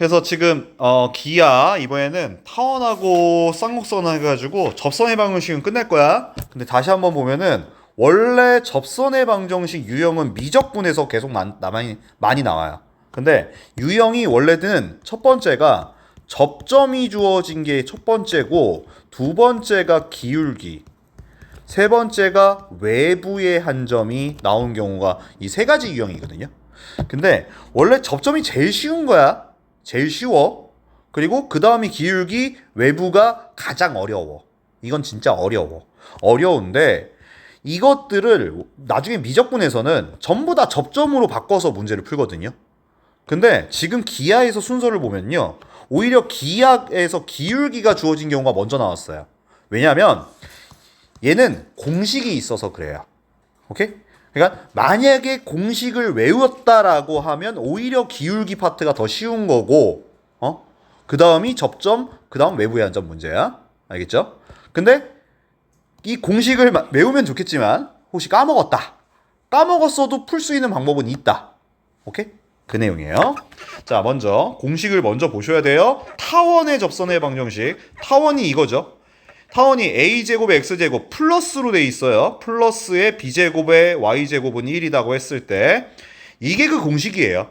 그래서 지금 기아 이번에는 타원하고 쌍곡선 해가지고 접선의 방정식은 끝낼 거야. 근데 다시 한번 보면은 원래 접선의 방정식 유형은 미적분에서 계속 많이 나와요. 근데 유형이 원래는 첫 번째가 접점이 주어진 게 첫 번째고, 두 번째가 기울기, 세 번째가 외부의 한 점이 나온 경우가 이 세 가지 유형이거든요. 근데 원래 접점이 제일 쉬운 거야. 제일 쉬워. 그리고 그 다음이 기울기, 외부가 가장 어려워. 이건 진짜 어려워. 어려운데 이것들을 나중에 미적분에서는 전부 다 접점으로 바꿔서 문제를 풀거든요. 근데 지금 기하에서 순서를 보면요, 오히려 기하에서 기울기가 주어진 경우가 먼저 나왔어요. 왜냐하면 얘는 공식이 있어서 그래요. 오케이? 그러니까 만약에 공식을 외웠다라고 하면 오히려 기울기 파트가 더 쉬운 거고, 그 다음이 접점, 그 다음 외부의 한 점 문제야. 알겠죠? 근데 이 공식을 외우면 좋겠지만 혹시 까먹었다. 까먹었어도 풀 수 있는 방법은 있다. 오케이? 그 내용이에요. 자, 먼저 공식을 먼저 보셔야 돼요. 타원의 접선의 방정식. 타원이 이거죠. 타원이 a제곱에 x제곱 플러스로 돼 있어요. 플러스에 b제곱에 y제곱은 1이라고 했을 때 이게 그 공식이에요.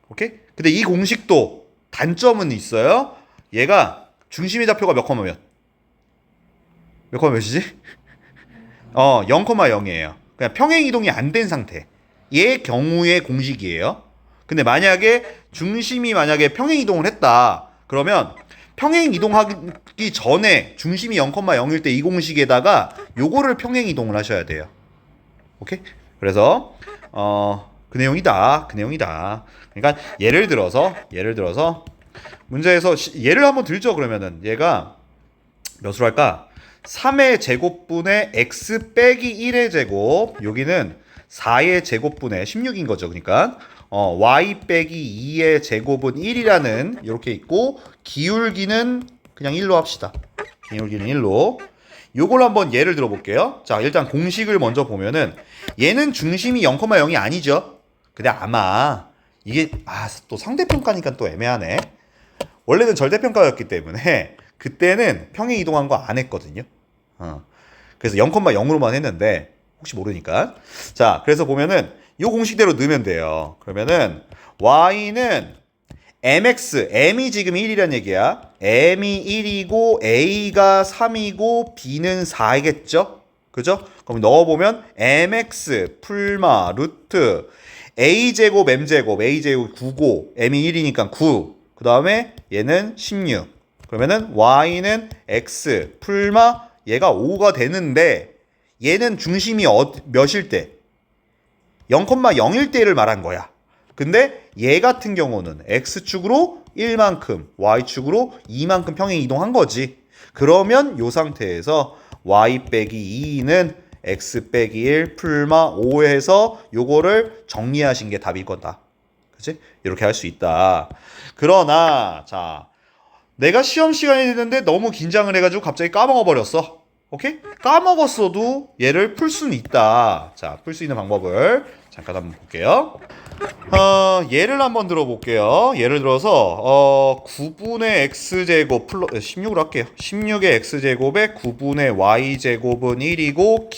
오케이? 근데 이 공식도 단점은 있어요. 얘가 중심의 좌표가 몇 컴마 몇? 몇 컴마 몇이지? 0,0이에요. 그냥 평행 이동이 안 된 상태. 얘 경우의 공식이에요. 근데 만약에 중심이 평행 이동을 했다. 그러면 평행 이동하기 전에 중심이 0,0일 때 이 공식에다가 요거를 평행 이동을 하셔야 돼요. 오케이? 그래서 그 내용이다. 그 내용이다. 그러니까 예를 들어서 문제에서 예를 한번 들죠. 그러면은 얘가 몇으로 할까? 3의 제곱분의 x 빼기 1의 제곱, 여기는 4의 제곱분의 16인 거죠. 그러니까 y 빼기 2의 제곱은 1이라는 이렇게 있고, 기울기는 그냥 1로 합시다. 기울기는 1로. 요걸 한번 예를 들어 볼게요. 자, 일단 공식을 먼저 보면은 얘는 중심이 0,0이 아니죠. 근데 아마 이게 또 상대평가니까 또 애매하네. 원래는 절대평가였기 때문에 그때는 평행 이동한 거 안 했거든요. 그래서 0,0으로만 했는데 혹시 모르니까. 자, 그래서 보면은 요 공식대로 넣으면 돼요. 그러면은 y는 mx, m이 지금 1이란 얘기야. m이 1이고 a가 3이고 b는 4겠죠? 그죠? 그럼 넣어보면 mx 풀마 루트 a제곱 m제곱 a제곱 9고 m이 1이니까 9. 그 다음에 얘는 16. 그러면은 y는 x 풀마 얘가 5가 되는데 얘는 중심이 몇일 때? 0,0일 때를 말한 거야. 근데 얘 같은 경우는 x축으로 1만큼, y축으로 2만큼 평행 이동한 거지. 그러면 이 상태에서 y 빼기 2는 x 빼기 1 풀마 5에서 요거를 정리하신 게 답일 거다. 그치? 이렇게 할 수 있다. 그러나 자, 내가 시험 시간이 됐는데 너무 긴장을 해가지고 갑자기 까먹어 버렸어. 오케이? 까먹었어도 얘를 풀 수는 있다. 자, 풀 수 있는 방법을 잠깐 한번 볼게요. 예를 한번 들어볼게요. 예를 들어서 9분의 x제곱 16으로 할게요. 16의 x제곱에 9분의 y제곱은 1이고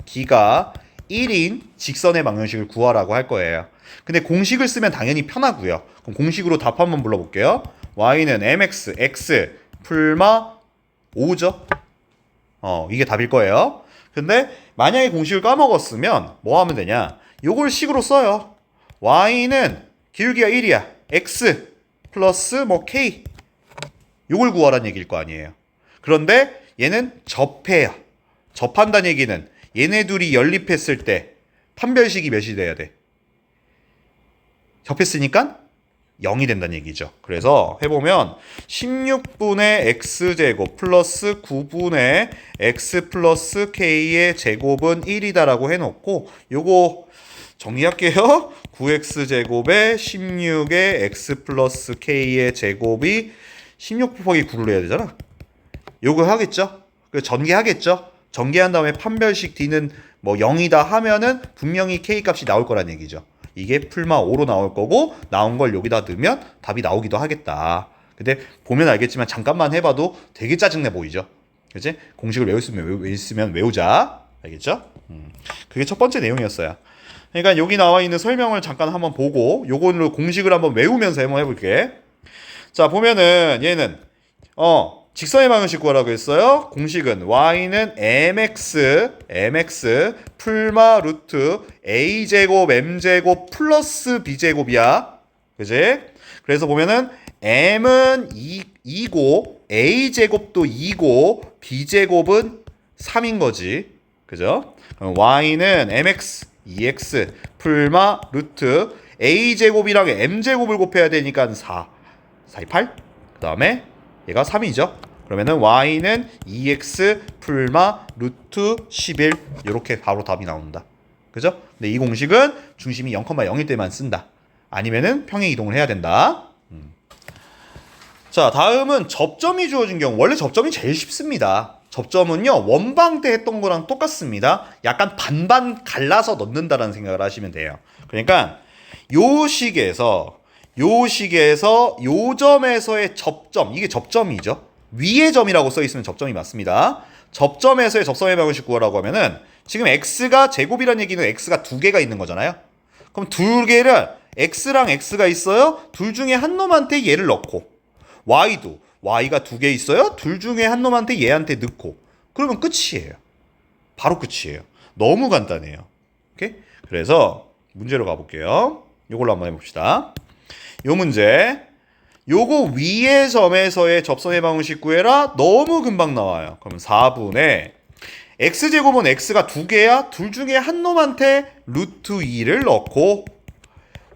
기가 1인 직선의 방정식을 구하라고 할 거예요. 근데 공식을 쓰면 당연히 편하고요. 그럼 공식으로 답 한번 불러볼게요. y는 mx, x 풀마 5죠. 이게 답일 거예요. 근데 만약에 공식을 까먹었으면 뭐 하면 되냐? 요걸 식으로 써요. y는 기울기가 1이야. x 플러스 k. 요걸 구하라는 얘기일 거 아니에요. 그런데 얘는 접해요. 접한다는 얘기는 얘네 둘이 연립했을 때 판별식이 몇이 돼야 돼? 접했으니까 0이 된다는 얘기죠. 그래서 해보면 16분의 x제곱 플러스 9분의 x 플러스 k의 제곱은 1이다라고 해놓고 요거 정리할게요. 9x제곱에 16의 x 플러스 k의 제곱이 16 곱하기 9를 해야 되잖아. 요거 하겠죠? 전개하겠죠? 전개한 다음에 판별식 D는 뭐 0이다 하면은 분명히 k 값이 나올 거란 얘기죠. 이게 풀마 5로 나올 거고 나온 걸 여기다 넣으면 답이 나오기도 하겠다. 근데 보면 알겠지만 잠깐만 해봐도 되게 짜증내 보이죠? 그치? 공식을 외웠으면 외우자. 알겠죠? 그게 첫 번째 내용이었어요. 그러니까 여기 나와 있는 설명을 잠깐 한번 보고 요걸로 공식을 한번 외우면서 한번 해볼게. 자, 보면은 얘는 직선의 방정식 구하라고 했어요. 공식은 y는 mx 풀마 루트 a제곱 m제곱 플러스 b제곱이야. 그지? 그래서 보면은 m은 2고 a제곱도 2고 b제곱은 3인 거지. 그죠? 그럼 y는 mx 2x 풀마 루트 a제곱이랑 m제곱을 곱해야 되니까 4 8. 그 다음에 얘가 3이죠. 그러면은 y는 2x 풀마 루트 11 이렇게 바로 답이 나온다. 그죠? 근데 이 공식은 중심이 0,0일 때만 쓴다. 아니면은 평행 이동을 해야 된다. 자, 다음은 접점이 주어진 경우. 원래 접점이 제일 쉽습니다. 접점은요, 원방 때 했던 거랑 똑같습니다. 약간 반반 갈라서 넣는다라는 생각을 하시면 돼요. 그러니까 요 식에서 요 점에서의 접점, 이게 접점이죠. 위의 점이라고 써 있으면 접점이 맞습니다. 접점에서의 접선의 방정식 구하라고 하면은 지금 x가 제곱이라는 얘기는 x가 두 개가 있는 거잖아요. 그럼 두 개를 x랑 x가 있어요. 둘 중에 한 놈한테 얘를 넣고 y도 y가 두 개 있어요. 둘 중에 한 놈한테 얘한테 넣고 그러면 끝이에요. 바로 끝이에요. 너무 간단해요. 오케이? 그래서 문제로 가볼게요. 이걸로 한번 해봅시다. 요 문제, 요거 위의 점에서의 접선의 방정식 구해라. 너무 금방 나와요. 그러면 4분의 x제곱은 x가 두 개야. 둘 중에 한 놈한테 루트 2를 넣고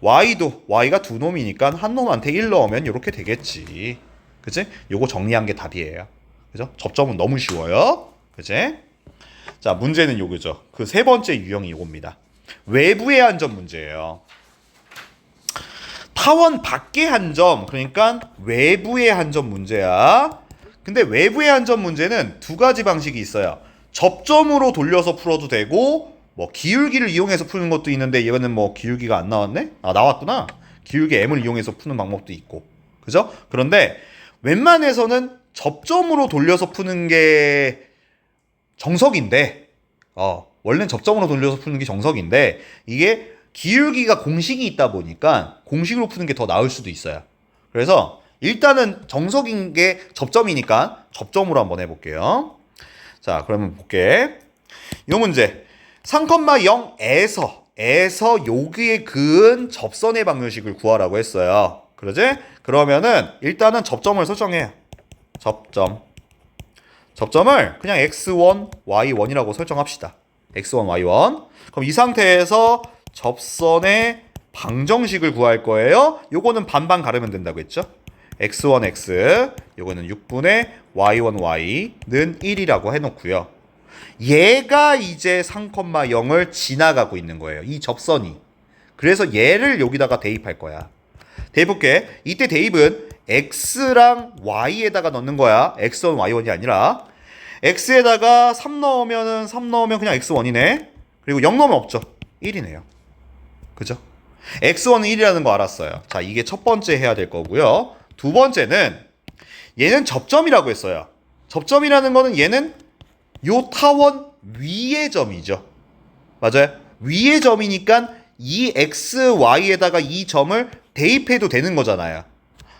y도 y가 두 놈이니까 한 놈한테 1 넣으면 이렇게 되겠지. 그치? 요거 정리한 게 답이에요. 그죠? 접점은 너무 쉬워요. 그치? 자, 문제는 요거죠. 그 세 번째 유형이 요겁니다. 외부의 한 점 문제예요. 타원 밖의 한 점, 그러니까 외부의 한 점 문제야. 근데 외부의 한 점 문제는 두 가지 방식이 있어요. 접점으로 돌려서 풀어도 되고 뭐 기울기를 이용해서 푸는 것도 있는데 이거는 뭐 기울기가 안 나왔네? 아, 나왔구나. 기울기 m을 이용해서 푸는 방법도 있고. 그죠? 그런데 웬만해서는 접점으로 돌려서 푸는 게 정석인데 원래는 접점으로 돌려서 푸는 게 정석인데 이게 기울기가 공식이 있다 보니까 공식으로 푸는 게 더 나을 수도 있어요. 그래서 일단은 정석인 게 접점이니까 접점으로 한번 해볼게요. 자, 그러면 볼게. 이 문제 3,0에서 여기에 그은 접선의 방정식을 구하라고 했어요. 그러지? 그러면은 일단은 접점을 설정해요. 접점을 그냥 x1, y1이라고 설정합시다. x1, y1. 그럼 이 상태에서 접선의 방정식을 구할 거예요. 요거는 반반 가르면 된다고 했죠. x1x 요거는 6분의 y1y는 1이라고 해놓고요. 얘가 이제 3,0을 지나가고 있는 거예요. 이 접선이. 그래서 얘를 여기다가 대입할 거야. 대입볼게. 이때 대입은 x랑 y에다가 넣는 거야. x1, y1이 아니라 x에다가 3 넣으면 그냥 x1이네. 그리고 0 넣으면 없죠. 1이네요. 그죠? x1은 1이라는 거 알았어요. 자, 이게 첫 번째 해야 될 거고요. 두 번째는 얘는 접점이라고 했어요. 접점이라는 거는 얘는 요 타원 위의 점이죠. 맞아요? 위의 점이니까 이 x, y에다가 이 점을 대입해도 되는 거잖아요.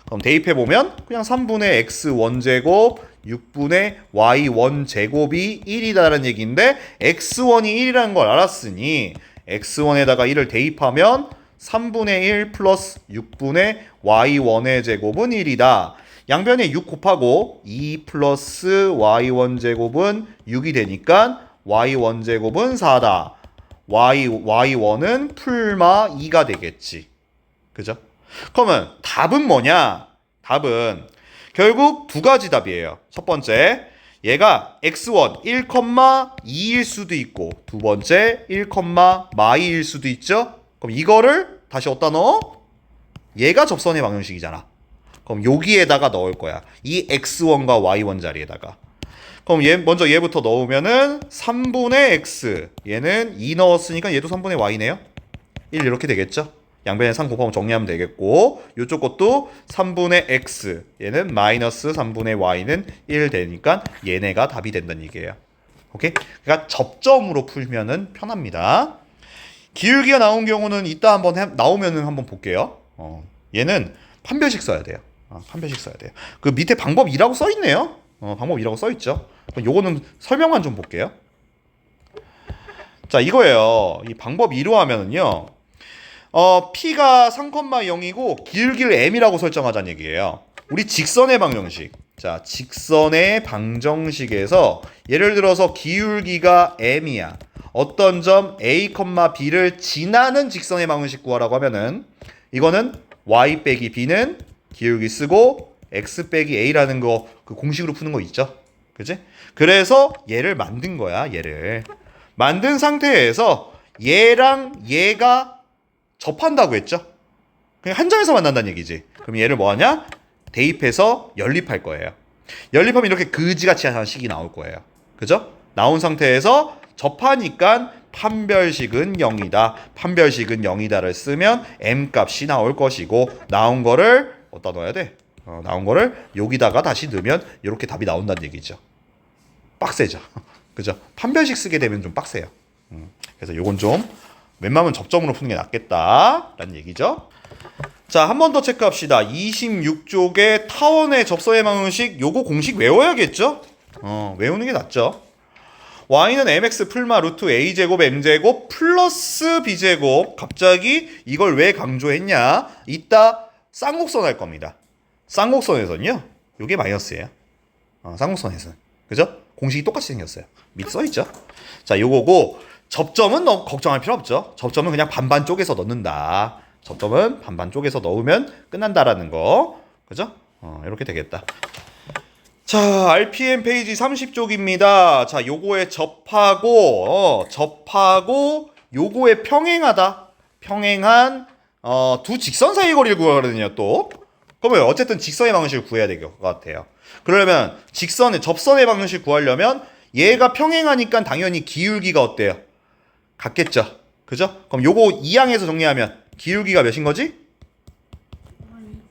그럼 대입해보면 그냥 3분의 x1제곱 6분의 y1제곱이 1이다라는 얘기인데 x1이 1이라는 걸 알았으니 x1에다가 1을 대입하면 3분의 1 플러스 6분의 y1의 제곱은 1이다. 양변에 6 곱하고 2 플러스 y1 제곱은 6이 되니까 y1 제곱은 4다. y1은 풀마 2가 되겠지. 그죠? 그러면 답은 뭐냐? 답은 결국 두 가지 답이에요. 첫 번째, 얘가 x1 1,2일 수도 있고 두 번째 1,마이일 수도 있죠. 그럼 이거를 다시 어디다 넣어? 얘가 접선의 방정식이잖아. 그럼 여기에다가 넣을 거야. 이 x1과 y1 자리에다가. 그럼 먼저 얘부터 넣으면은 3분의 x. 얘는 2 넣었으니까 얘도 3분의 y네요. 1 이렇게 되겠죠? 양변에 3 곱하면 정리하면 되겠고 요쪽 것도 3분의 x 얘는 마이너스 3분의 y는 1 되니까 얘네가 답이 된다는 얘기예요. 오케이? 그러니까 접점으로 풀면은 편합니다. 기울기가 나온 경우는 이따 한번 나오면은 한번 볼게요. 얘는 판별식 써야 돼요. 판별식 써야 돼요. 그 밑에 방법 2라고 써 있네요. 방법 2라고 써 있죠. 요거는 설명만 좀 볼게요. 자, 이거예요. 이 방법 2로 하면은요. P가 3,0이고 기울기를 M이라고 설정하자는 얘기예요. 우리 직선의 방정식. 자, 직선의 방정식에서 예를 들어서 기울기가 M이야. 어떤 점 A, B를 지나는 직선의 방정식 구하라고 하면은 이거는 Y 빼기 B는 기울기 쓰고 X 빼기 A라는 거 그 공식으로 푸는 거 있죠. 그지? 그래서 얘를 만든 거야. 얘를. 만든 상태에서 얘랑 얘가 접한다고 했죠. 그냥 한 점에서 만난다는 얘기지. 그럼 얘를 뭐 하냐? 대입해서 연립할 거예요. 연립하면 이렇게 그지같이 하는 식이 나올 거예요. 그죠? 나온 상태에서 접하니까 판별식은 0이다. 판별식은 0이다를 쓰면 M 값이 나올 것이고 나온 거를 어디다 넣어야 돼? 나온 거를 여기다가 다시 넣으면 이렇게 답이 나온다는 얘기죠. 빡세죠. 그죠? 판별식 쓰게 되면 좀 빡세요. 그래서 요건 좀 웬만하면 접점으로 푸는 게 낫겠다라는 얘기죠. 자, 한 번 더 체크합시다. 26쪽에 타원의 접선의 방정식 요거 공식 외워야겠죠? 외우는 게 낫죠. y는 mx 풀마 루트 a제곱 m제곱 플러스 b제곱. 갑자기 이걸 왜 강조했냐? 이따 쌍곡선 할 겁니다. 쌍곡선에서는요. 요게 마이너스예요. 쌍곡선에서는. 그죠? 공식이 똑같이 생겼어요. 밑에 써있죠? 자, 요거고 접점은 너무 걱정할 필요 없죠. 접점은 그냥 반반 쪼개서 넣는다. 접점은 반반 쪼개서 넣으면 끝난다라는 거. 그죠? 이렇게 되겠다. 자, RPM 페이지 30쪽입니다. 자, 요거에 접하고 요거에 평행하다. 평행한 두 직선 사이 거리를 구하거든요, 또. 그러면 어쨌든 직선의 방정식을 구해야 될 것 같아요. 그러려면 접선의 방정식 구하려면 얘가 평행하니까 당연히 기울기가 어때요? 같겠죠. 그죠? 그럼 요거 2항에서 정리하면 기울기가 몇인 거지?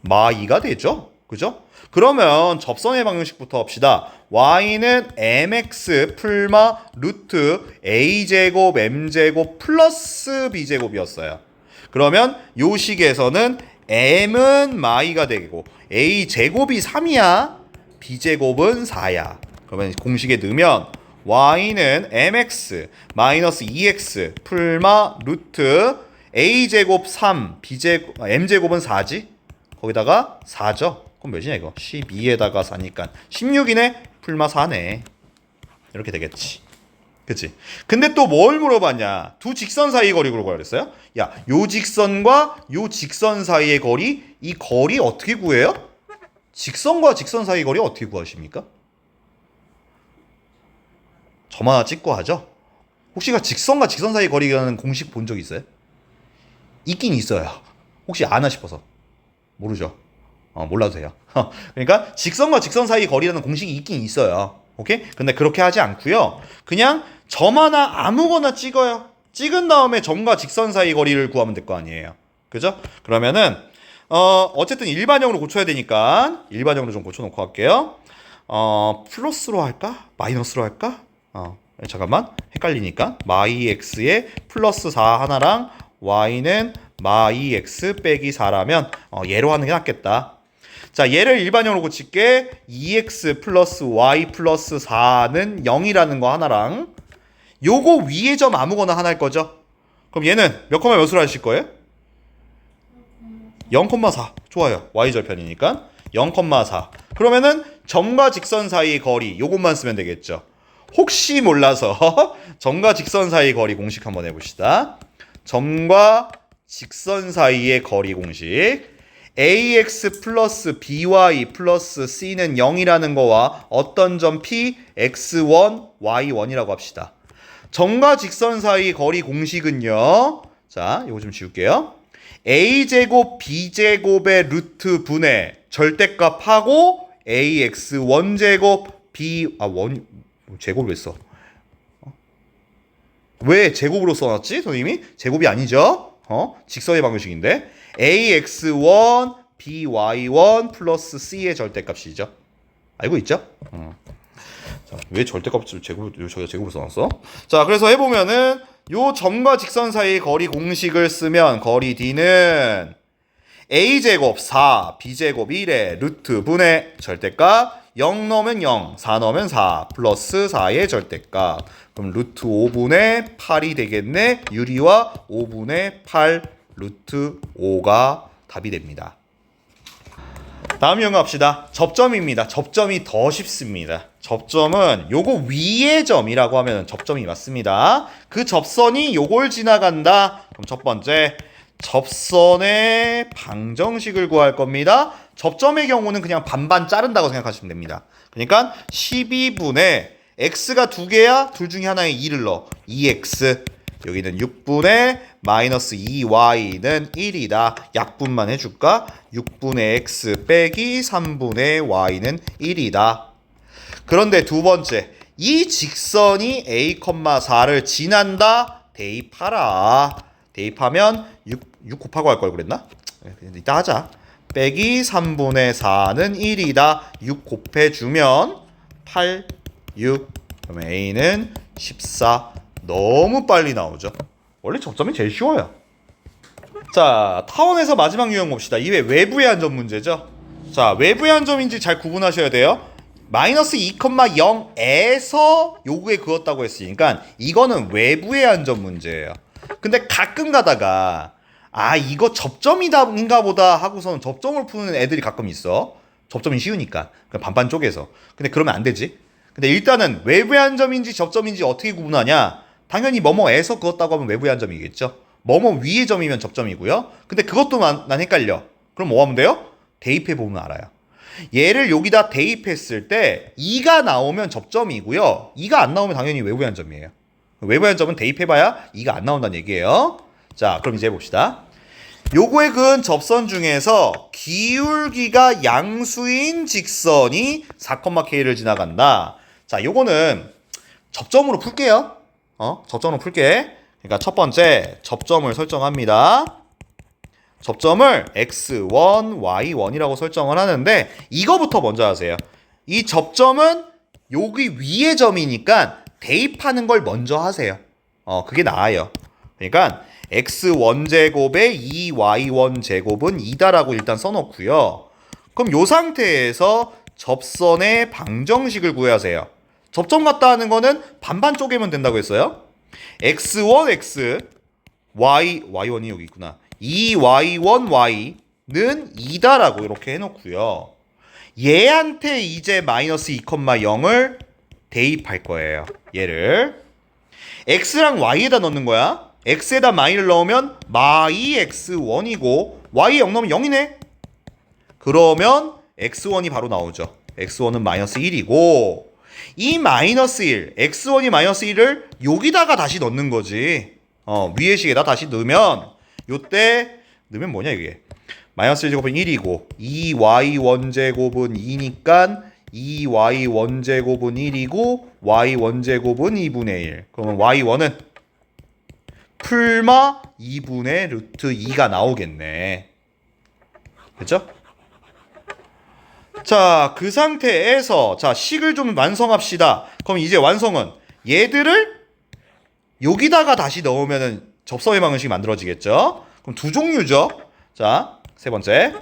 마2가 되죠. 그죠? 그러면 접선의 방정식부터 합시다. y는 mx 풀마 루트 a제곱 m제곱 플러스 b제곱이었어요. 그러면 요 식에서는 m은 마이가 되고 a제곱이 3이야. b제곱은 4야. 그러면 공식에 넣으면 y는 mx 마이너스 2x 풀마 루트 a제곱 3 m제곱은 4지? 거기다가 4죠? 그럼 몇이냐 이거? 12에다가 4니까 16이네? 풀마 4네. 이렇게 되겠지. 그치? 근데 또 뭘 물어봤냐? 두 직선 사이 거리 구하라고 그랬어요? 야, 요 직선과 요 직선 사이의 거리, 이 거리 어떻게 구해요? 직선과 직선 사이 거리 어떻게 구하십니까? 점 하나 찍고 하죠? 혹시 직선과 직선 사이 거리라는 공식 본 적 있어요? 있긴 있어요. 혹시 아나 싶어서. 모르죠. 몰라도 돼요. 그러니까 직선과 직선 사이 거리라는 공식이 있긴 있어요. 오케이? 근데 그렇게 하지 않고요. 그냥 점 하나 아무거나 찍어요. 찍은 다음에 점과 직선 사이 거리를 구하면 될 거 아니에요. 그죠? 그러면은 어쨌든 일반형으로 고쳐야 되니까 일반형으로 좀 고쳐놓고 할게요. 플러스로 할까? 마이너스로 할까? 잠깐만 헷갈리니까 마이 x에 플러스 4 하나랑 y는 마이 x 빼기 4라면 얘로 하는 게 낫겠다. 자, 얘를 일반형으로 고칠게. 2x 플러스 y 플러스 4는 0이라는 거 하나랑 요거 위에 점 아무거나 하나 할 거죠. 그럼 얘는 몇 콤마 몇으로 하실 거예요? 0,4. 좋아요. y절편이니까 0,4. 그러면은 점과 직선 사이의 거리 요것만 쓰면 되겠죠. 혹시 몰라서 점과 직선 사이의 거리 공식 한번 해봅시다. 점과 직선 사이의 거리 공식. ax 플러스 by 플러스 c는 0이라는 거와 어떤 점 p, x1, y1이라고 합시다. 점과 직선 사이 거리 공식은요. 자, 이거 좀 지울게요. a제곱 b제곱의 루트 분의 절대값하고 ax 원제곱 b 제곱 왜 써? 왜 제곱으로 써놨지? 선생님이? 제곱이 아니죠? 직선의 방정식인데 ax1 by1 플러스 c의 절대값이죠. 알고 있죠? 자, 왜 절대값을 제곱으로 써놨어? 자, 그래서 해보면은 요 점과 직선 사이의 거리 공식을 쓰면 거리 d는 a제곱 4, b제곱 1의 루트 분의 절대값 0 넣으면 0, 4 넣으면 4 플러스 4의 절대값. 그럼 루트 5분의 8이 되겠네. 유리와 5분의 8 루트 5가 답이 됩니다. 다음 영어 합시다. 접점입니다. 접점이 더 쉽습니다. 접점은 요거 위의 점이라고 하면 접점이 맞습니다. 그 접선이 요걸 지나간다. 그럼 첫 번째 접선의 방정식을 구할 겁니다. 접점의 경우는 그냥 반반 자른다고 생각하시면 됩니다. 그러니까 12분의 x가 두 개야. 둘 중에 하나에 2를 넣어. 2x. 여기는 6분의 마이너스 2y는 1이다. 약분만 해줄까? 6분의 x 빼기 3분의 y는 1이다. 그런데 두 번째, 이 직선이 a, 4를 지난다. 대입하라. 대입하면 6 곱하고 할 걸 그랬나? 이따 하자. 빼기 3분의 4는 1이다. 6 곱해주면 8, 6. 그럼 a는 14. 너무 빨리 나오죠. 원래 접점이 제일 쉬워요. 자, 타원에서 마지막 유형 봅시다. 이게 외부의 한 점 문제죠. 자, 외부의 한 점인지 잘 구분하셔야 돼요. 마이너스 2,0에서 요구에 그었다고 했으니까 이거는 외부의 한 점 문제예요. 근데 가끔 가다가 이거 접점인가 보다 하고서는 접점을 푸는 애들이 가끔 있어. 접점이 쉬우니까. 반반 쪼개서. 근데 그러면 안 되지. 근데 일단은 외부의 한 점인지 접점인지 어떻게 구분하냐? 당연히 뭐뭐에서 그었다고 하면 외부의 한 점이겠죠. 뭐뭐 위의 점이면 접점이고요. 근데 그것도 난 헷갈려. 그럼 뭐 하면 돼요? 대입해 보면 알아요. 얘를 여기다 대입했을 때 2가 나오면 접점이고요. 2가 안 나오면 당연히 외부의 한 점이에요. 외부의 한 점은 대입해봐야 2가 안 나온다는 얘기예요. 자, 그럼 이제 해봅시다. 요거에 그은 접선 중에서 기울기가 양수인 직선이 4,K를 지나간다. 자, 요거는 접점으로 풀게요. 접점으로 풀게. 그러니까 첫 번째 접점을 설정합니다. 접점을 x1, y1이라고 설정을 하는데 이거부터 먼저 하세요. 이 접점은 여기 위의 점이니까 대입하는 걸 먼저 하세요. 그게 나아요. 그러니까 x1제곱에 2y1제곱은 2다라고 일단 써놓고요. 그럼 요 상태에서 접선의 방정식을 구하세요. 접점 같다 하는 거는 반반 쪼개면 된다고 했어요. x1, x, y1이 여기 있구나. 2y1, y는 2다라고 이렇게 해놓고요. 얘한테 이제 마이너스 2,0을 대입할 거예요. 얘를 x랑 y에다 넣는 거야. x에다 마이를 넣으면 마이 x1이고 y 0 넣으면 0이네. 그러면 x1이 바로 나오죠. x1은 마이너스 1이고 이 마이너스 1, x1이 마이너스 1을 여기다가 다시 넣는 거지. 위의 식에다 다시 넣으면 요때 넣으면 뭐냐 이게. 마이너스 1제곱은 1이고 2y1제곱은 2니까 2y1제곱은 1이고 y1제곱은 2분의 1. 그러면 y1은 풀마 2분의 루트 2가 나오겠네. 그렇죠? 자, 그 상태에서 자, 식을 좀 완성합시다. 그럼 이제 완성은 얘들을 여기다가 다시 넣으면은 접선의 방정식이 만들어지겠죠? 그럼 두 종류죠. 자, 세 번째.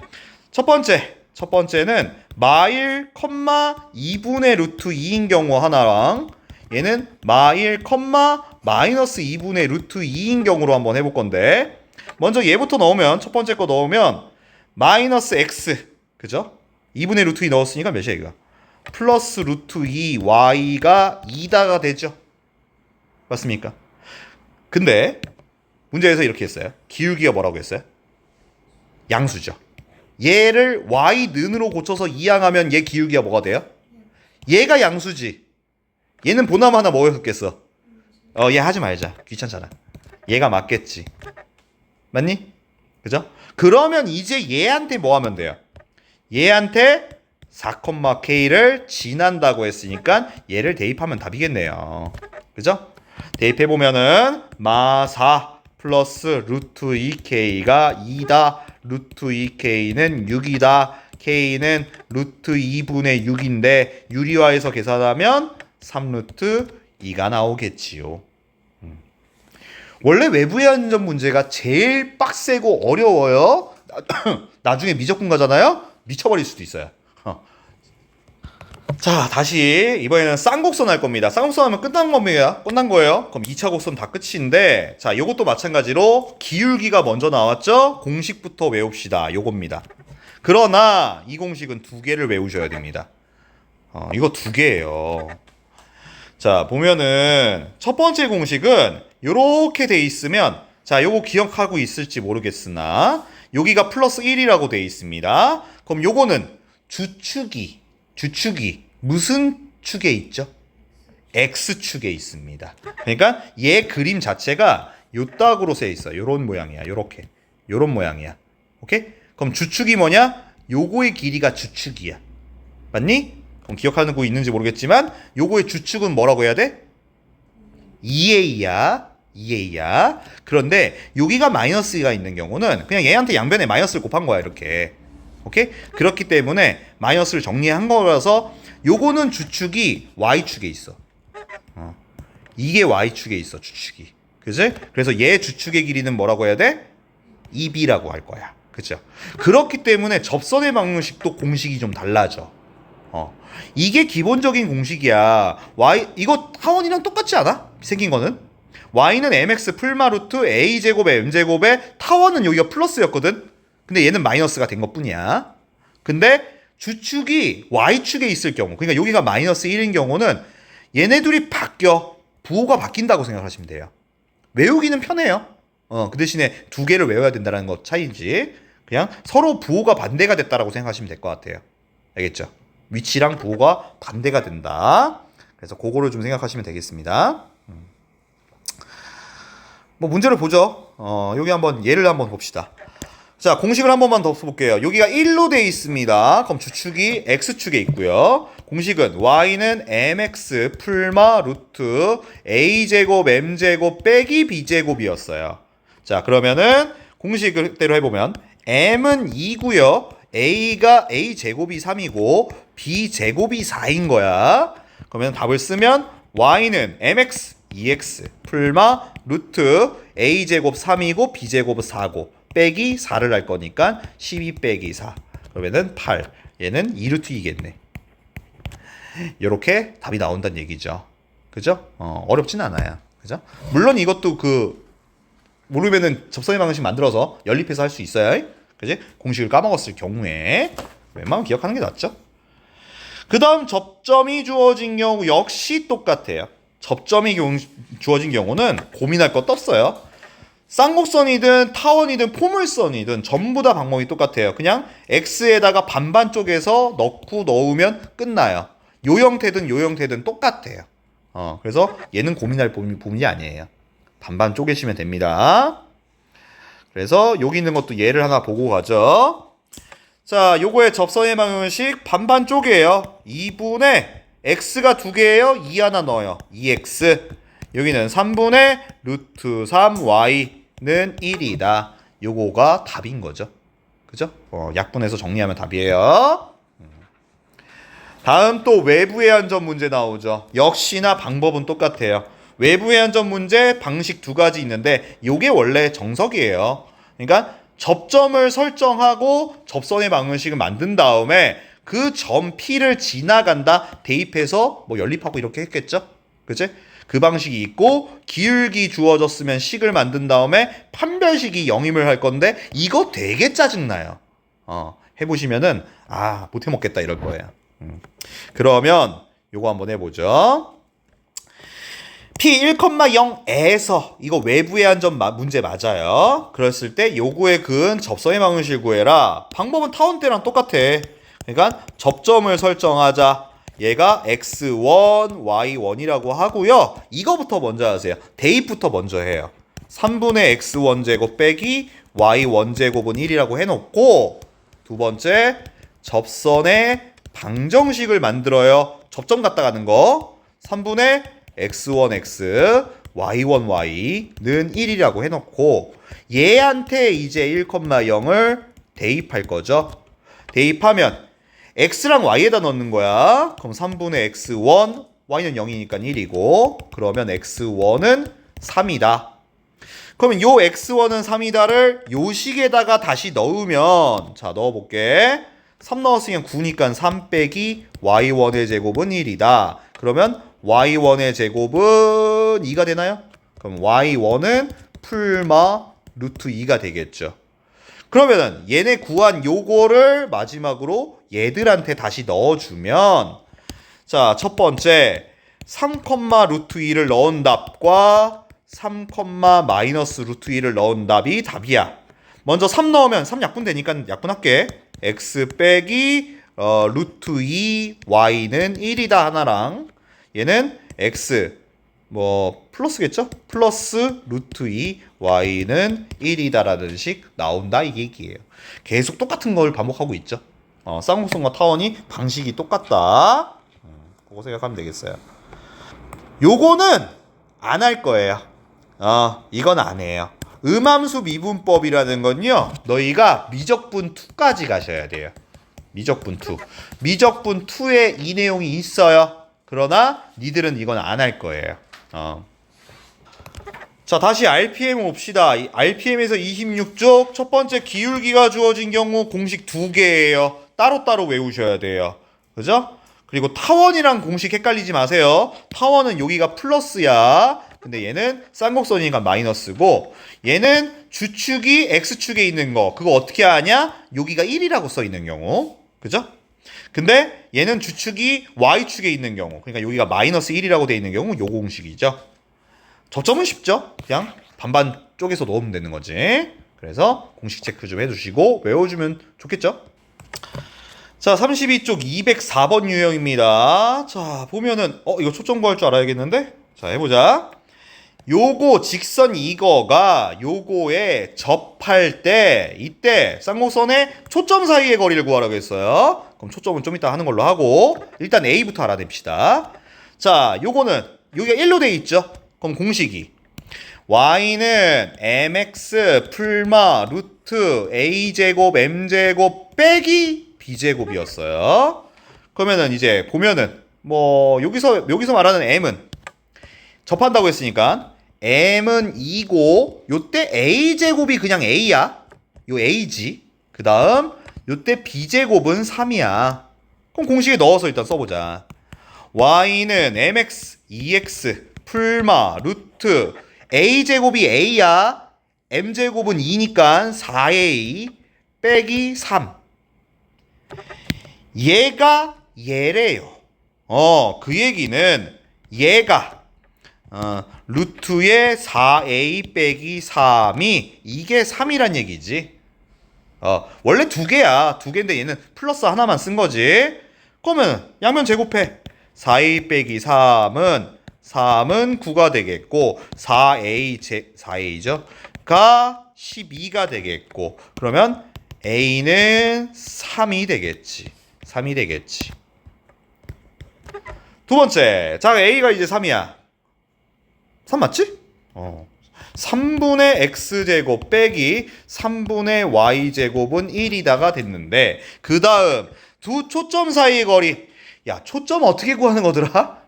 첫 번째는 마일, 2분의 루트 2인 경우 하나랑 얘는 마일, 마이너스 2분의 루트 2인 경우로 한번 해볼 건데 먼저 얘부터 넣으면 첫 번째 거 넣으면 마이너스 x 그죠? 2분의 루트 2 넣었으니까 몇이야 이거? 플러스 루트 2 y가 2다가 되죠. 맞습니까? 근데 문제에서 이렇게 했어요. 기울기가 뭐라고 했어요? 양수죠. 얘를 y는으로 고쳐서 이항하면 얘 기울기가 뭐가 돼요? 얘가 양수지. 얘는 보나마 하나 뭐였겠어? 얘 하지 말자. 귀찮잖아. 얘가 맞겠지. 맞니? 그죠? 그러면 이제 얘한테 뭐 하면 돼요? 얘한테 4,K를 지난다고 했으니까 얘를 대입하면 답이겠네요. 그죠? 대입해보면은 마4 플러스 루트 2k가 2다. 루트 2k는 6이다. k는 루트 2분의 6인데 유리화해서 계산하면 3루트 2가 나오겠지요. 원래 외부의 안전 문제가 제일 빡세고 어려워요. 나중에 미적분 가잖아요. 미쳐버릴 수도 있어요. 자, 다시 이번에는 쌍곡선 할 겁니다. 쌍곡선 하면 끝난 겁니다. 끝난 거예요. 그럼 2차 곡선 다 끝인데, 자, 요것도 마찬가지로 기울기가 먼저 나왔죠? 공식부터 외웁시다. 요겁니다. 그러나 이 공식은 두 개를 외우셔야 됩니다. 이거 두 개예요. 자, 보면은 첫 번째 공식은 요렇게 돼 있으면, 자, 요거 기억하고 있을지 모르겠으나 여기가 플러스 1이라고 돼 있습니다. 그럼 요거는 주축이 무슨 축에 있죠? X축에 있습니다. 그러니까 얘 그림 자체가 요 딱으로 세 있어요. 요런 모양이야. 요렇게. 요런 모양이야. 오케이? 그럼 주축이 뭐냐? 요거의 길이가 주축이야. 맞니? 그럼 기억하는 거 있는지 모르겠지만 요거의 주축은 뭐라고 해야 돼? 2A야. 2A야. 그런데 여기가 마이너스 2가 있는 경우는 그냥 얘한테 양변에 마이너스를 곱한 거야. 이렇게. 오케이? 그렇기 때문에 마이너스를 정리한 거라서 요거는 주축이 Y축에 있어. 이게 Y축에 있어. 주축이. 그지? 그래서 얘 주축의 길이는 뭐라고 해야 돼? 2B라고 할 거야. 그죠? 그렇기 때문에 접선의 방정식도 공식이 좀 달라져. 이게 기본적인 공식이야. Y 이거 하원이랑 똑같지 않아? 생긴 거는? Y는 mx 풀마 루트 a제곱에 m제곱에 타원은 여기가 플러스였거든? 근데 얘는 마이너스가 된 것뿐이야. 근데 주축이 Y축에 있을 경우, 그러니까 여기가 마이너스 1인 경우는 얘네 둘이 바뀌어. 부호가 바뀐다고 생각하시면 돼요. 외우기는 편해요. 그 대신에 두 개를 외워야 된다는 것 차이지. 그냥 서로 부호가 반대가 됐다라고 생각하시면 될 것 같아요. 알겠죠? 위치랑 부호가 반대가 된다. 그래서 그거를 좀 생각하시면 되겠습니다. 뭐 문제를 보죠. 여기 한번 예를 한번 봅시다. 자, 공식을 한 번만 더 써볼게요. 여기가 1로 돼 있습니다. 그럼 주축이 x축에 있고요. 공식은 y는 mx 풀마 루트 a제곱 m제곱 빼기 b제곱이었어요. 자, 그러면은 공식대로 해보면 m은 2고요. a가 a제곱이 3이고 b제곱이 4인 거야. 그러면 답을 쓰면 y는 mx 2x 풀마 루트 a제곱 3이고 b제곱은 4고 빼기 4를 할 거니까 12 빼기 4 그러면은 8. 얘는 2루트 2겠네. 요렇게 답이 나온다는 얘기죠. 그죠? 어렵진 않아요. 그죠? 물론 이것도 모르면은 접선의 방정식 만들어서 연립해서 할 수 있어요. 그지? 공식을 까먹었을 경우에 웬만하면 기억하는 게 낫죠. 그 다음 접점이 주어진 경우 역시 똑같아요. 접점이 주어진 경우는 고민할 거 떴어요. 쌍곡선이든 타원이든 포물선이든 전부 다 방법이 똑같아요. 그냥 X에다가 반반 쪽에서 넣으면 끝나요. 요 형태든 똑같아요. 그래서 얘는 고민할 부분이 아니에요. 반반 쪼개시면 됩니다. 그래서 여기 있는 것도 예를 하나 보고 가죠. 자, 요거의 접선의 방정식 반반 쪼개요. 2분의 x가 2개예요. 2 하나 넣어요. 2x. 여기는 3분의 루트 3y는 1이다. 요거가 답인 거죠. 그죠? 약분해서 정리하면 답이에요. 다음 또 외부의 안전 문제 나오죠. 역시나 방법은 똑같아요. 외부의 안전 문제 방식 두 가지 있는데 요게 원래 정석이에요. 그러니까 접점을 설정하고 접선의 방정식을 만든 다음에 그 점 P를 지나간다 대입해서 뭐 연립하고 이렇게 했겠죠? 그치? 그 방식이 있고 기울기 주어졌으면 식을 만든 다음에 판별식이 영임을 할 건데 이거 되게 짜증나요. 해보시면은 못 해먹겠다 이럴 거예요. 그러면 요거 한번 해보죠. P 1,0에서 이거 외부의 안전 문제 맞아요. 그랬을 때 요거의 근은 접선의 방정식 구해라. 방법은 타원 때랑 똑같아. 그러니까 접점을 설정하자. 얘가 x1, y1이라고 하고요. 이거부터 먼저 하세요. 대입부터 먼저 해요. 3분의 x1제곱 빼기 y1제곱은 1이라고 해놓고 두 번째 접선의 방정식을 만들어요. 접점 갖다 가는 거. 3분의 x1x, y1y는 1이라고 해놓고 얘한테 이제 1,0을 대입할 거죠. 대입하면 x랑 y에다 넣는 거야. 그럼 3분의 x1, y는 0이니까 1이고 그러면 x1은 3이다. 그러면 요 x1은 3이다를 요 식에다가 다시 넣으면 자 넣어볼게. 3 넣었으면 9니까 3 빼기 y1의 제곱은 1이다. 그러면 y1의 제곱은 2가 되나요? 그럼 y1은 풀마 루트 2가 되겠죠. 그러면은 얘네 구한 요거를 마지막으로 얘들한테 다시 넣어주면 자 첫 번째 3, 루트 2를 넣은 답과 3, 마이너스 루트 2를 넣은 답이 답이야. 먼저 3 넣으면 3 약분되니까 약분할게. x 빼기 루트 2 y는 1이다 하나랑 얘는 x 뭐 플러스겠죠? 플러스 루트 2 y는 1이다라는 식 나온다 이 얘기예요. 계속 똑같은 걸 반복하고 있죠. 쌍곡선과 타원이 방식이 똑같다. 그거 생각하면 되겠어요. 요거는 안 할 거예요. 이건 안 해요. 음함수 미분법이라는 건요. 너희가 미적분 2까지 가셔야 돼요. 미적분 2. 미적분 2에 이 내용이 있어요. 그러나 니들은 이건 안 할 거예요. 자 다시 RPM 봅시다. RPM에서 26쪽 첫 번째 기울기가 주어진 경우 공식 2개예요. 따로따로 외우셔야 돼요. 그죠? 그리고 타원이랑 공식 헷갈리지 마세요. 타원은 여기가 플러스야. 근데 얘는 쌍곡선이니까 마이너스고 얘는 주축이 X축에 있는 거 그거 어떻게 아냐? 여기가 1이라고 써 있는 경우. 그죠? 근데 얘는 주축이 Y축에 있는 경우 그러니까 여기가 마이너스 1이라고 돼 있는 경우 요 공식이죠. 저점은 쉽죠? 그냥 반반 쪼개서 넣으면 되는 거지. 그래서 공식 체크 좀 해주시고 외워주면 좋겠죠? 자 32쪽 204번 유형입니다. 자 보면은 이거 초점 구할 줄 알아야겠는데? 자 해보자. 요거 직선 이거가 요거에 접할 때 이때 쌍곡선의 초점 사이의 거리를 구하라고 했어요. 그럼 초점은 좀 이따 하는 걸로 하고 일단 A부터 알아냅시다. 자 요거는 여기가 1로 돼 있죠. 그럼 공식이 y는 mx 풀마 루트 a제곱 m제곱 빼기 b제곱이었어요. 그러면은 이제 보면은 뭐 여기서 말하는 m은 접한다고 했으니까 m은 2고 요때 a제곱이 그냥 a야. 요 a지. 그 다음 요때 b제곱은 3이야. 그럼 공식에 넣어서 일단 써보자. y는 mx 2x 풀마 루트 a제곱이 a야. m제곱은 2니까 4a 빼기 3. 얘가 얘래요. 그 얘기는 얘가 루트의 4a 빼기 3이 이게 3이란 얘기지. 원래 2개야. 2개인데 얘는 플러스 하나만 쓴 거지. 그러면 양면 제곱해. 4a 빼기 3은 9가 되겠고 4a죠. 가 12가 되겠고 그러면 a는 3이 되겠지. 3이 되겠지. 두 번째. 자, a가 이제 3이야. 3 맞지? 3분의 x제곱 빼기 3분의 y제곱은 1이다가 됐는데 그 다음 두 초점 사이의 거리. 야, 초점 어떻게 구하는 거더라?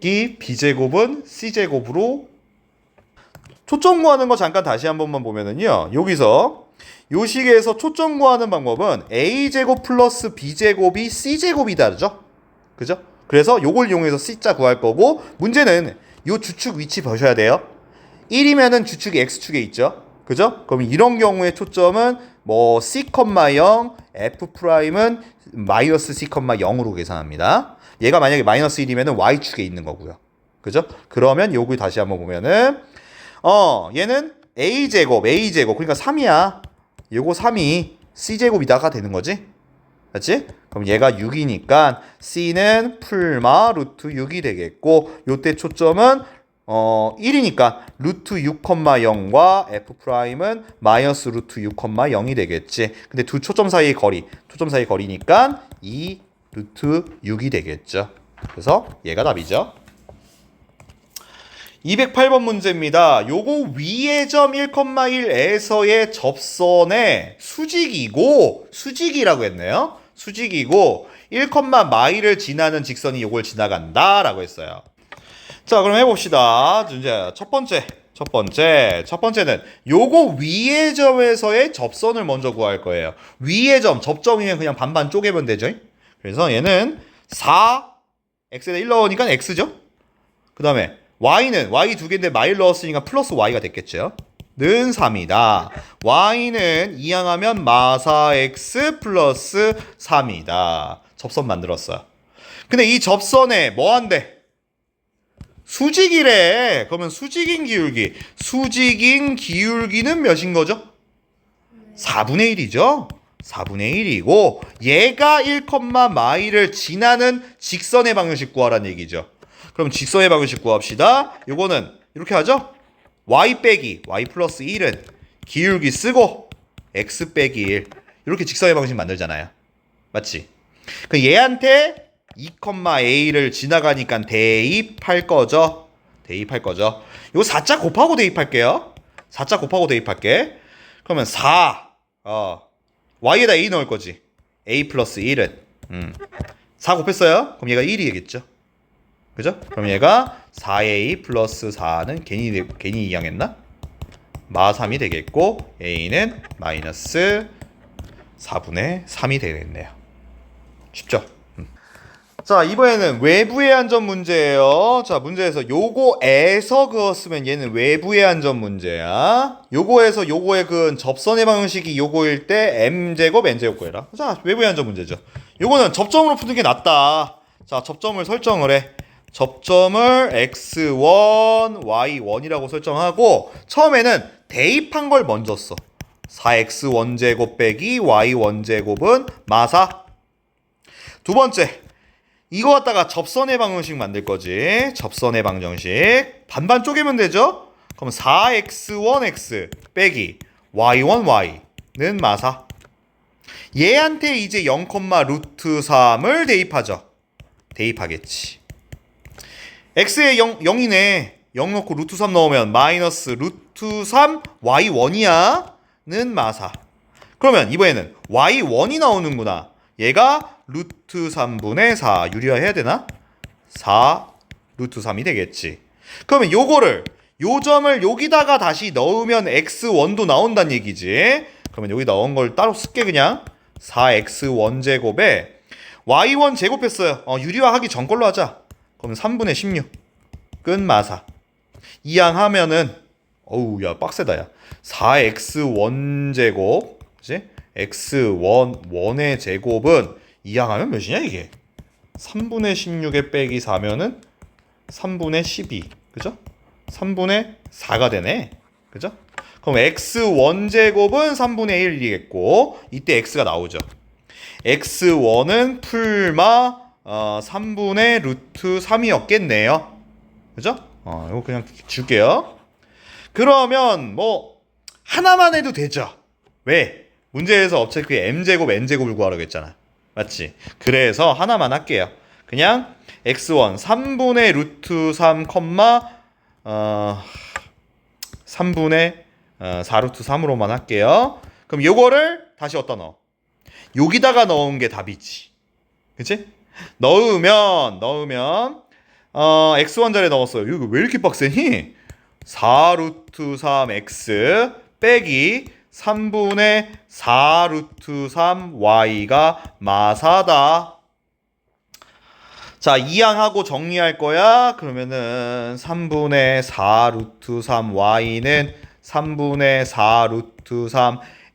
이 b제곱은 c제곱으로 초점 구하는 거 잠깐 다시 한 번만 보면은요. 여기서 요 식에서 초점 구하는 방법은 a제곱 플러스 b제곱이 c제곱이다죠. 그죠? 그래서 요걸 이용해서 c자 구할 거고 문제는 요 주축 위치 보셔야 돼요. 1이면은 주축이 x축에 있죠. 그죠? 그럼 이런 경우에 초점은 뭐 c,0 f'은 마이너스 c,0으로 계산합니다. 얘가 만약에 마이너스 1이면은 y축에 있는 거고요. 그죠? 그러면 요걸 다시 한번 보면은 얘는 a제곱 그러니까 3이야. 요거 3이 c제곱이다가 되는 거지. 맞지? 그럼 얘가 6이니까 c는 풀마 루트 6이 되겠고 요때 초점은 1이니까 루트 6,0과 f'은 마이너스 루트 6,0이 되겠지. 근데 두 초점 사이의 거리니까 2 루트 6이 되겠죠. 그래서 얘가 답이죠. 208번 문제입니다. 요거 위의 점 1,1에서의 접선의 수직이라고 했네요. 수직이고 1,마일을 지나는 직선이 요걸 지나간다 라고 했어요. 자, 그럼 해봅시다. 이제 첫 번째는 요거 위의 점에서의 접선을 먼저 구할 거예요. 위의 점, 접점이면 그냥 반반 쪼개면 되죠. 그래서 얘는 4, x에다 1 넣으니까 x죠. 그 다음에 y는 y 두 개인데 마일 넣었으니까 플러스 y가 됐겠죠. 는 3이다. y는 이항하면 마사 x 플러스 3이다. 접선 만들었어요. 근데 이 접선에 뭐 한대? 수직이래. 그러면 수직인 기울기는 몇인 거죠? 4분의 1이죠. 4분의 1이고 얘가 1,마일을 지나는 직선의 방정식 구하라는 얘기죠. 그럼 직선의 방정식 구합시다. 요거는 이렇게 하죠. y 플러스 1은 기울기 쓰고 x 빼기 1 이렇게 직선의 방정식 만들잖아요. 맞지? 그 얘한테 2,a를 지나가니까 대입할 거죠. 요거 4자 곱하고 대입할게요. 4자 곱하고 대입할게. 그러면 4 y에다 a 넣을 거지. a 플러스 1은 4 곱했어요. 그럼 얘가 1이겠죠. 그죠? 그럼 얘가 4a 플러스 4는 괜히 이항했나? 마 3이 되겠고 a는 마이너스 4분의 3이 되겠네요. 쉽죠? 자, 이번에는 외부의 한점 문제예요. 자, 문제에서 요거에서 그었으면 얘는 외부의 한점 문제야. 요거에서 요거의 그 접선의 방정식이 요거일 때 m제곱 n제곱 구해라. 자, 외부의 한점 문제죠. 요거는 접점으로 푸는 게 낫다. 자, 접점을 설정을 해. 접점을 x1, y1이라고 설정하고 처음에는 대입한 걸 먼저 써. 4x1제곱 빼기 y1제곱은 마사. 두 번째, 이거 갖다가 접선의 방정식 만들 거지. 접선의 방정식 반반 쪼개면 되죠. 그럼 4x1x 빼기 y1y는 마사. 얘한테 이제 0,√3을 대입하죠. 대입하겠지. x에 0이네. 0 넣고 √3 넣으면 마이너스 √3 y1이야 는 마사. 그러면 이번에는 y1이 나오는구나. 얘가 √3분의 4 유리화해야 되나? 4 √3이 되겠지. 그러면 요거를 요 점을 여기다가 다시 넣으면 x1도 나온다는 얘기지. 그러면 여기 넣은 걸 따로 쓸게. 그냥 4x1 제곱에 y1 제곱했어요. 유리화하기 전 걸로 하자. 그럼 3분의 16 끝마사. 이항하면은 어우 야 빡세다 야. 4x1 제곱 그치? x1의 제곱은 이항하면 몇이냐 이게? 3분의 16에 빼기 4면은 3분의 12 그죠? 3분의 4가 되네 그죠? 그럼 x1 제곱은 3분의 1이겠고 이때 x가 나오죠. x1은 풀마 3분의 루트 3이었겠네요. 그죠? 이거 그냥 줄게요. 그러면 뭐 하나만 해도 되죠. 왜? 문제에서 어차피 m제곱 n제곱을 구하라고 했잖아. 맞지? 그래서 하나만 할게요. 그냥 x1 3분의 루트 3, 3분의 4 루트 3으로만 할게요. 그럼 요거를 다시 어디다 넣어? 여기다가 넣은 게 답이지. 그치? 넣으면 x1 자리에 넣었어요. 이거 왜 이렇게 빡세니? 4 루트 3x 빼기 3분의 4 루트 3y가 마사다. 자, 이항하고 정리할 거야. 그러면은 3분의 4 루트 3y는 3분의 4 루트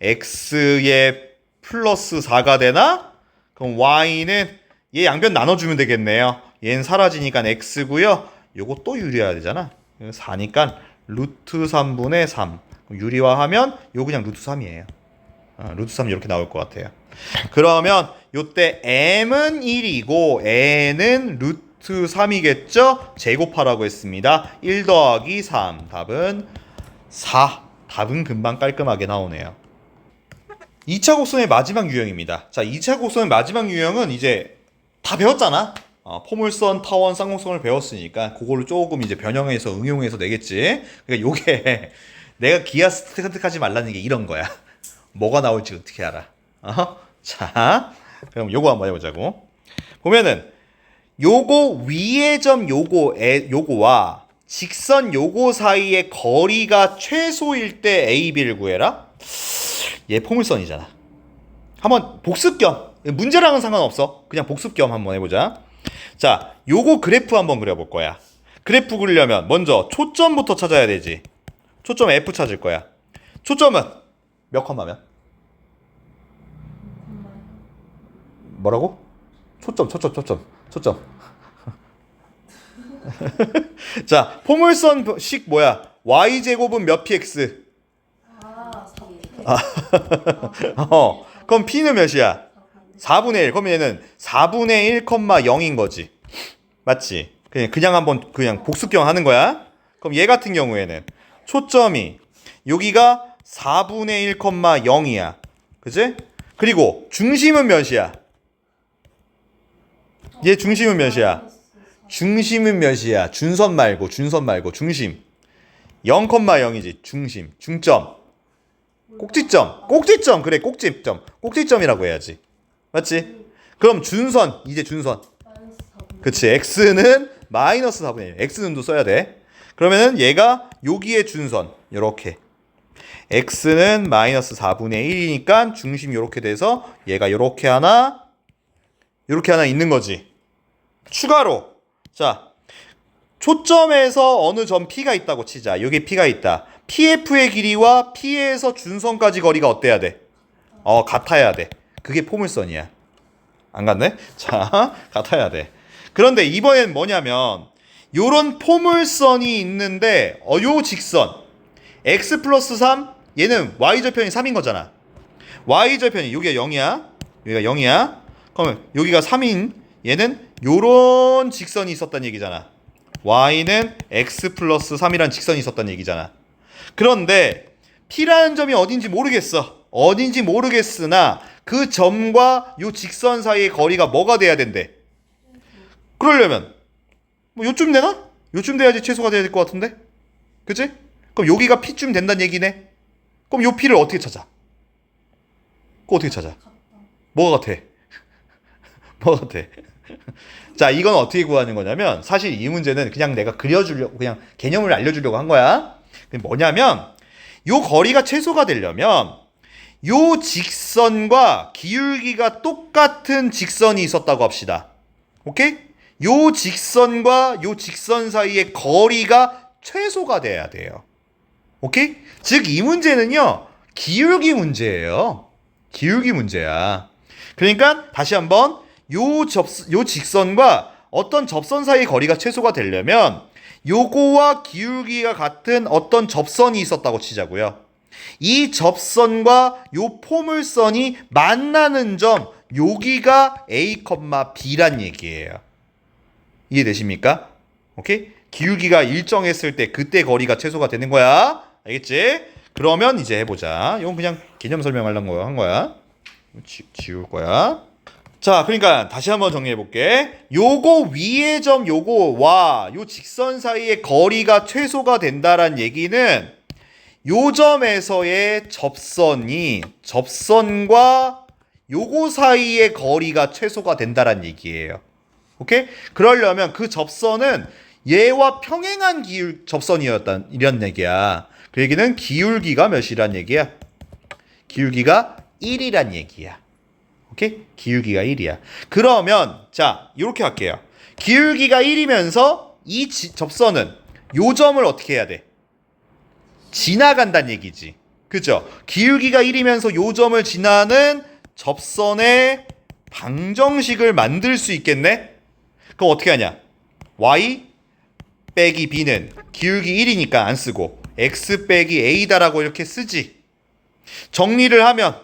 3x의 플러스 4가 되나? 그럼 y는 얘 양변 나눠주면 되겠네요. 얘는 사라지니까 x고요. 요거 또 유리해야 되잖아. 4니까 루트 3분의 3 유리화하면 요 그냥 루트 3이에요. 루트 3 이렇게 나올 것 같아요. 그러면 요때 m은 1이고 n은 루트 3이겠죠? 제곱하라고 했습니다. 1 더하기 3 답은 4. 답은 금방 깔끔하게 나오네요. 2차 곡선의 마지막 유형입니다. 자, 2차 곡선의 마지막 유형은 이제 다 배웠잖아. 포물선, 타원, 쌍곡선을 배웠으니까 그거를 조금 이제 변형해서 응용해서 내겠지. 그러니까 요게 내가 기하 선택하지 말라는 게 이런 거야. 뭐가 나올지 어떻게 알아? 자, 그럼 요거 한번 해보자고. 보면은 요거 위의 점 요거와 직선 요거 사이의 거리가 최소일 때 A, B를 구해라. 얘 포물선이잖아. 한번 복습 겸, 문제랑은 상관없어. 그냥 복습 겸 한번 해보자. 자, 요거 그래프 한번 그려볼 거야. 그래프 그리려면 먼저 초점부터 찾아야 되지. 초점 F 찾을 거야. 초점은 몇 컴마면? 뭐라고? 초점. 자, 포물선식 뭐야? y제곱은 몇 px? 그럼 p는 몇이야? 4분의 1. 그럼 얘는 4분의 1, 0인 거지. 맞지? 그냥 한번 그냥 복습경 하는 거야. 그럼 얘 같은 경우에는 초점이 여기가 4분의 1, 0이야. 그지? 그리고 중심은 몇이야? 얘 중심은 몇이야? 중심은 몇이야? 준선 말고 중심. 0,0이지. 중심. 중점. 꼭지점. 그래, 꼭지점이라고 해야지. 맞지? 그럼 준선. 이제 준선. 그치. x는 마이너스 4분의 1. x는도 써야 돼. 그러면은 얘가 여기에 준선. 요렇게. x는 마이너스 4분의 1이니까 중심 요렇게 돼서 얘가 요렇게 하나 있는 거지. 추가로. 자, 초점에서 어느 점 P가 있다고 치자. 여기 P가 있다. PF의 길이와 P에서 준선까지 거리가 어때야 돼? 같아야 돼. 그게 포물선이야. 안 같네? 자, 같아야 돼. 그런데 이번엔 뭐냐면 요런 포물선이 있는데 요 직선 x 플러스 3 얘는 y절편이 3인 거잖아. y절편이 여기가 0이야. 그러면 여기가 3인 얘는 요런 직선이 있었다는 얘기잖아. y는 x 플러스 3이란 직선이 있었다는 얘기잖아. 그런데 P라는 점이 어딘지 모르겠으나 그 점과 요 직선 사이의 거리가 뭐가 돼야 된대? 그러려면 뭐 요쯤 되나? 요쯤 돼야지 최소가 돼야 될 것 같은데? 그치? 그럼 여기가 P쯤 된다는 얘기네? 그럼 요 P를 어떻게 찾아? 그거 어떻게 찾아? 뭐가 같아? 뭐가 같아? 자, 이건 어떻게 구하는 거냐면 사실 이 문제는 그냥 내가 그려주려고 그냥 개념을 알려주려고 한 거야. 뭐냐면 요 거리가 최소가 되려면 요 직선과 기울기가 똑같은 직선이 있었다고 합시다. 오케이? 요 직선과 요 직선 사이의 거리가 최소가 돼야 돼요. 오케이? 즉 이 문제는요. 기울기 문제예요. 기울기 문제야. 그러니까 다시 한번 요 직선과 어떤 접선 사이의 거리가 최소가 되려면 요거와 기울기가 같은 어떤 접선이 있었다고 치자고요. 이 접선과 요 포물선이 만나는 점 여기가 A, B란 얘기예요. 이해되십니까? 오케이? 기울기가 일정했을 때 그때 거리가 최소가 되는 거야. 알겠지? 그러면 이제 해보자. 이건 그냥 개념 설명하려고 한 거야. 지울 거야. 자, 그러니까 다시 한번 정리해 볼게. 요거 위의 점 요거와 요 직선 사이의 거리가 최소가 된다란 얘기는 요 점에서의 접선과 요거 사이의 거리가 최소가 된다란 얘기예요. 오케이? 그러려면 그 접선은 얘와 평행한 접선이었단 이런 얘기야. 그 얘기는 기울기가 몇이란 얘기야? 기울기가 1이란 얘기야. 오케이? 기울기가 1이야. 그러면 자, 이렇게 할게요. 기울기가 1이면서 이 접선은 요 점을 어떻게 해야 돼? 지나간다는 얘기지. 그죠? 기울기가 1이면서 요 점을 지나는 접선의 방정식을 만들 수 있겠네? 그럼 어떻게 하냐? y 빼기 b는 기울기 1이니까 안 쓰고 x 빼기 a다라고 이렇게 쓰지. 정리를 하면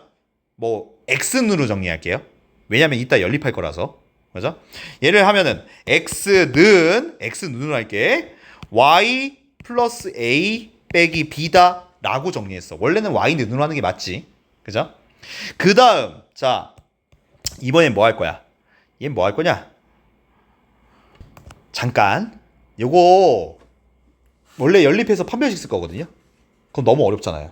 뭐 x눈으로 정리할게요. 왜냐면 이따 연립할 거라서. 그죠? 얘를 하면은 x눈으로 할게. y 플러스 a 빼기 b다 라고 정리했어. 원래는 y눈으로 하는 게 맞지. 그죠? 그 다음 자 이번엔 뭐 할 거야? 얘는 뭐 할 거냐? 잠깐. 요거 원래 연립해서 판별식 쓸 거거든요. 그건 너무 어렵잖아요.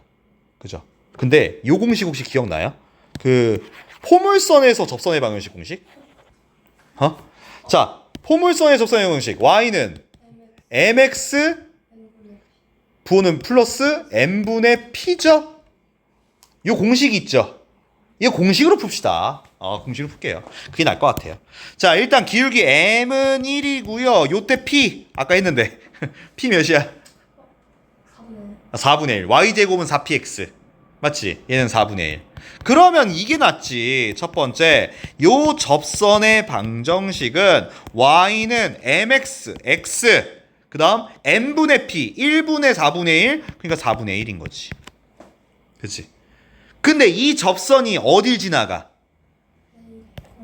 그죠? 근데 요 공식 혹시 기억나요? 그 포물선에서 접선의 방정식 공식? 자, 포물선의 접선의 방정식. y는 mx 부호는 플러스 n분의 p죠? 요 공식이 있죠? 이 공식으로 풉시다. 공식으로 풀게요. 그게 나을 것 같아요. 자, 일단 기울기 m은 1이고요. 요때 p 아까 했는데 p 몇이야? 4분의 1. y제곱은 4px. 맞지? 얘는 4분의 1. 그러면 이게 낫지. 첫 번째, 요 접선의 방정식은 y는 mx, x, 그 다음 n분의 p, 1분의 4분의 1, 그러니까 4분의 1인 거지. 그치? 근데 이 접선이 어딜 지나가?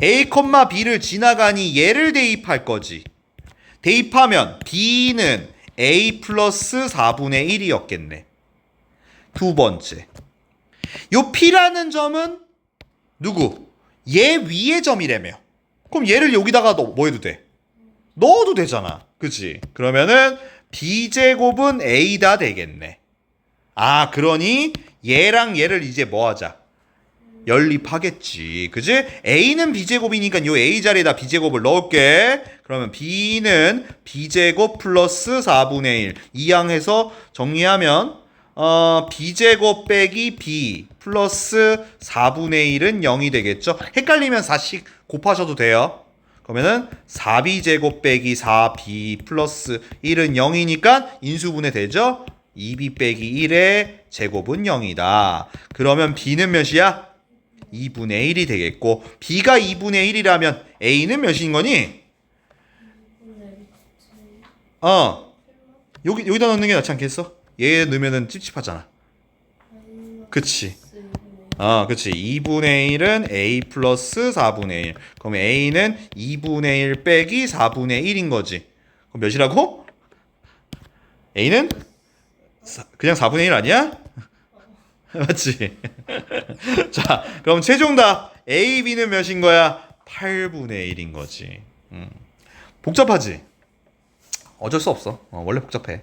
a, b를 지나가니 얘를 대입할 거지. 대입하면 b는 a 플러스 4분의 1이었겠네. 두 번째, 요 p라는 점은 누구? 얘 위의 점이라며. 그럼 얘를 여기다가 뭐 해도 돼? 넣어도 되잖아. 그치? 그러면은 b제곱은 a다 되겠네. 그러니 얘랑 얘를 이제 뭐 하자? 연립하겠지. 그지? a는 b제곱이니까 요 a 자리에다 b제곱을 넣을게. 그러면 b는 b제곱 플러스 4분의 1. 이항해서 정리하면 b제곱 빼기 b 플러스 4분의 1은 0이 되겠죠. 헷갈리면 4씩 곱하셔도 돼요. 그러면은 4b제곱 빼기 4b 플러스 1은 0이니까 인수분해 되죠. 2b 빼기 1의 제곱은 0이다. 그러면 b는 몇이야? 2분의 1이 되겠고, b가 2분의 1이라면 a는 몇인 거니? 여기다 넣는 게 낫지 않겠어? 얘 넣으면은 찝찝하잖아. 그치? 그치. 2분의 1은 a 플러스 4분의 1. 그럼 a는 2분의 1 빼기 4분의 1인 거지. 그럼 몇이라고? a는 그냥 4분의 1 아니야? 맞지? 자, 그럼 최종 답 a, b는 몇인 거야? 8분의 1인 거지. 복잡하지? 어쩔 수 없어. 원래 복잡해.